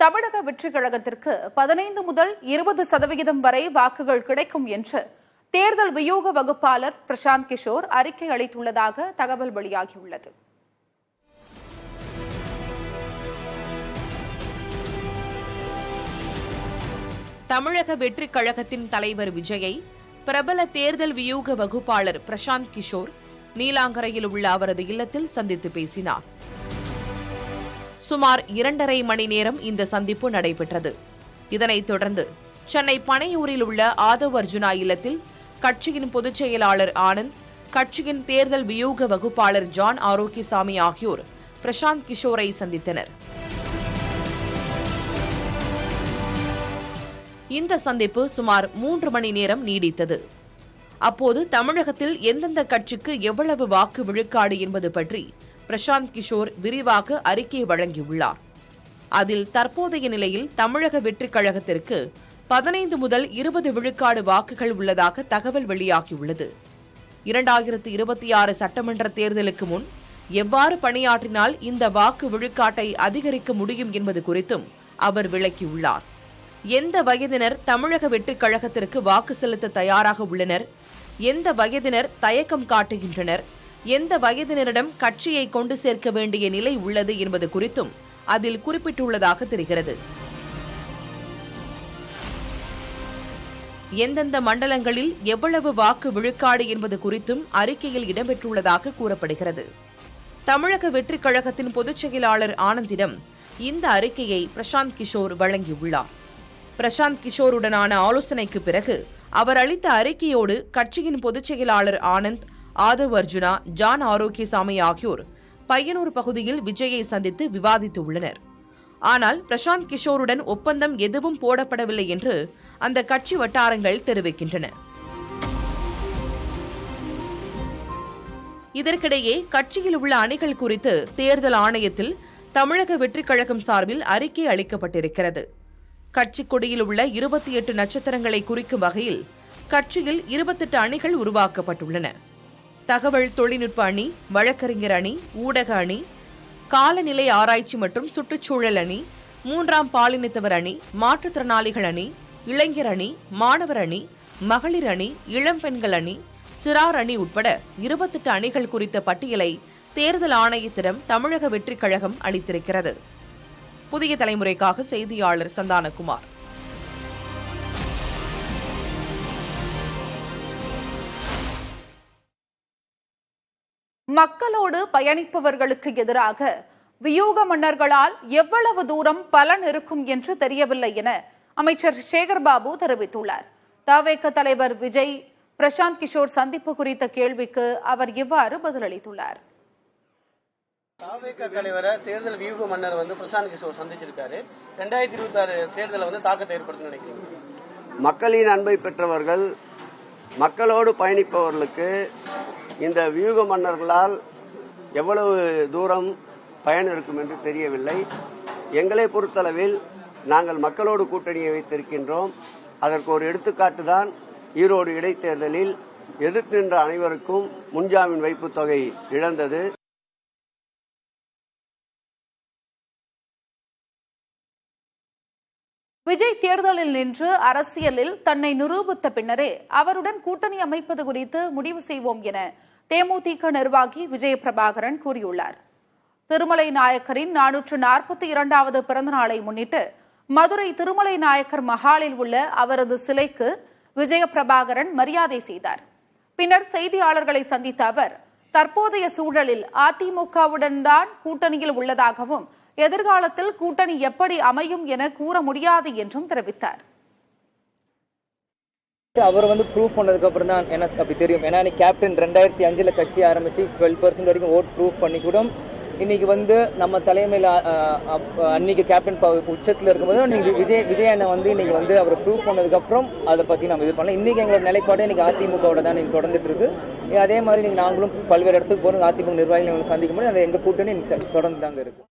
தமிழக வெற்றிக் கழகத்திற்கு 15 முதல் 20% வரை வாக்குகள் கிடைக்கும் என்று தேர்தல் வியூக வகுப்பாளர் பிரசாந்த் கிஷோர் அறிக்கை அளித்துள்ளதாக தகவல் வெளியாகியுள்ளது. தமிழக வெற்றிக் கழகத்தின் தலைவர் விஜயை பிரபல தேர்தல் வியூக வகுப்பாளர் பிரசாந்த் கிஷோர் நீலாங்கரையில் உள்ள அவரது இல்லத்தில் சந்தித்து பேசினார். சுமார் 2.5 மணி நேரம் இந்த சந்திப்பு நடைபெற்றது. இதனைத் தொடர்ந்து சென்னை பனையூரில் உள்ள ஆதவ் அர்ஜுனா இல்லத்தில் கட்சியின் பொதுச் செயலாளர் ஆனந்த், கட்சியின் தேர்தல் வியூக வகுப்பாளர் ஜான் ஆரோக்கியசாமி ஆகியோர் பிரசாந்த் கிஷோரை சந்தித்தனர். இந்த சந்திப்பு சுமார் 3 மணி நேரம் நீடித்தது. அப்போது தமிழகத்தில் எந்தெந்த கட்சிக்கு எவ்வளவு வாக்கு விழுக்காடு என்பது பற்றி பிரசாந்த் கிஷோர் விரிவாக அறிக்கை வழங்கியுள்ளார். அதில் தற்போதைய நிலையில் தமிழக வெற்றிக் கழகத்திற்கு 15 முதல் 20 விழுக்காடு வாக்குகள் உள்ளதாக தகவல் வெளியாகியுள்ளது. 2026 சட்டமன்ற தேர்தலுக்கு முன் எவ்வாறு பணியாற்றினால் இந்த வாக்கு விழுக்காட்டை அதிகரிக்க முடியும் என்பது குறித்தும் அவர் விளக்கியுள்ளார். எந்த வயதினர் தமிழக வெற்றிக் கழகத்திற்கு வாக்கு செலுத்த தயாராக உள்ளனர், எந்த வயதினர் தயக்கம் காட்டுகின்றனர், எந்த வயதினரிடம் கட்சியை கொண்டு சேர்க்க வேண்டிய நிலை உள்ளது என்பது குறித்தும் அதில் குறிப்பிட்டுள்ளதாக தெரிகிறது. எந்தெந்த மண்டலங்களில் எவ்வளவு வாக்கு விழுக்காடு என்பது குறித்தும் அறிக்கையில் இடம்பெற்றுள்ளதாக கூறப்படுகிறது. தமிழக வெற்றிக் கழகத்தின் பொதுச் செயலாளர் ஆனந்திடம் இந்த அறிக்கையை பிரசாந்த் கிஷோர் வழங்கியுள்ளார். பிரசாந்த் கிஷோருடனான ஆலோசனைக்கு பிறகு அவர் அளித்த அறிக்கையோடு கட்சியின் பொதுச் செயலாளர் ஆனந்த், ஆதவ் அர்ஜுனா, ஜான் ஆரோக்கியசாமி ஆகியோர் பையனூர் பகுதியில் விஜயை சந்தித்து விவாதித்துள்ளனர். ஆனால் பிரசாந்த் கிஷோருடன் ஒப்பந்தம் எதுவும் போடப்படவில்லை என்று அந்த கட்சி வட்டாரங்கள் தெரிவிக்கின்றன. இதற்கிடையே கட்சியில் உள்ள அணிகள் குறித்து தேர்தல் ஆணையத்தில் தமிழக வெற்றிக் கழகம் சார்பில் அறிக்கை அளிக்கப்பட்டிருக்கிறது. கட்சிக் கொடியில் உள்ள 28 நட்சத்திரங்களை குறிக்கும் வகையில் கட்சியில் 28 அணிகள் உருவாக்கப்பட்டுள்ளன. தகவல் தொழில்நுட்ப அணி, வழக்கறிஞர் அணி, ஊடக அணி, காலநிலை ஆராய்ச்சி மற்றும் சுற்றுச்சூழல் அணி, 3ஆம் பாலினத்தவர் அணி, மாற்றுத்திறனாளிகள் அணி, இளைஞர் அணி, மாணவர் அணி, மகளிர் அணி, இளம்பெண்கள் அணி, சிறார் அணி உட்பட 28 அணிகள் குறித்த பட்டியலை தேர்தல் ஆணையத்திடம் தமிழக வெற்றிக் கழகம் அளித்திருக்கிறது. புதிய தலைமுறைக்காக செய்தியாளர் சந்தானகுமார். மக்களோடு பயணிப்பவர்களுக்கு எதிராக வியூக மன்னர்களால் எவ்வளவு தூரம் பலன் இருக்கும் என்று தெரியவில்லை என அமைச்சர் சேகர்பாபு தெரிவித்துள்ளார். தவேக தலைவர் விஜய் பிரசாந்த் கிஷோர் சந்திப்பு குறித்த கேள்விக்கு அவர் இவ்வாறு பதிலளித்துள்ளார். தவேக தலைவரை தேர்தல் வியூக மன்னர் பிரசாந்த் கிஷோர் சந்திச்சிருக்காரு. 2026 தேர்தலில் தாக்கத்தை ஏற்படுத்தும் நினைக்கிறீங்க? மக்களின் அன்பை பெற்றவர்கள், மக்களோடு பயணிப்பவர்களுக்கு இந்த வியூக மன்னர்களால் எவ்வளவு தூரம் பயன் இருக்கும் என்று தெரியவில்லை. எங்களை பொறுத்தளவில் நாங்கள் மக்களோடு கூட்டணியை வைத்திருக்கின்றோம். அதற்கு ஒரு எடுத்துக்காட்டு தான் ஈரோடு இடைத்தேர்தலில் எதிர்த்து நின்ற அனைவருக்கும் முன்ஜாமீன் வைப்பு தொகை இழந்தது. விஜய் தேர்தலில் நின்று அரசியலில் தன்னை நிரூபித்த பின்னரே அவருடன் கூட்டணி அமைப்பது குறித்து முடிவு செய்வோம் என தேமுதிக நிர்வாகி விஜய பிரபாகரன் கூறியுள்ளார். திருமலை நாயக்கரின் 442வது பிறந்த நாளை முன்னிட்டு மதுரை திருமலை நாயக்கர் மஹாலில் உள்ள அவரது சிலைக்கு விஜய பிரபாகரன் மரியாதை செய்தார். பின்னர் செய்தியாளர்களை சந்தித்த அவர் தற்போதைய சூழலில் அதிமுகவுடன் தான் கூட்டணியில் உள்ளதாகவும் எதிர்காலத்தில் கூட்டணி எப்படி அமையும் என கூற முடியாது என்றும் தெரிவித்தார். அவர் ப்ரூவ் பண்ணதுக்கு அப்புறம் தான் எனக்கு அப்படி தெரியும். ஏன்னா கேப்டன் 2005 கட்சி ஆரம்பிச்சு 12% வரைக்கும் ஓட் ப்ரூவ் பண்ணி கூட இன்னைக்கு நம்ம தலைமையில் அன்னைக்கு கேப்டன் உச்சத்தில் இருக்கும்போது நீங்க விஜய் அண்ணன் இன்னைக்கு அவர் ப்ரூவ் பண்ணதுக்கு அப்புறம் அதை பத்தி நம்ம இது பண்ணலாம். இன்னைக்கு எங்களோட நிலைப்பாடு இன்னைக்கு அதிமுகவோட தான் நீங்க தொடர்ந்துட்டு இருக்கு. அதே மாதிரி நாங்களும் பல்வேறு இடத்துக்கு போறோம். அதிமுக நிர்வாகிகளை சந்திக்கும் போது எங்க கூட்டணி தொடர்ந்து தாங்க இருக்கு.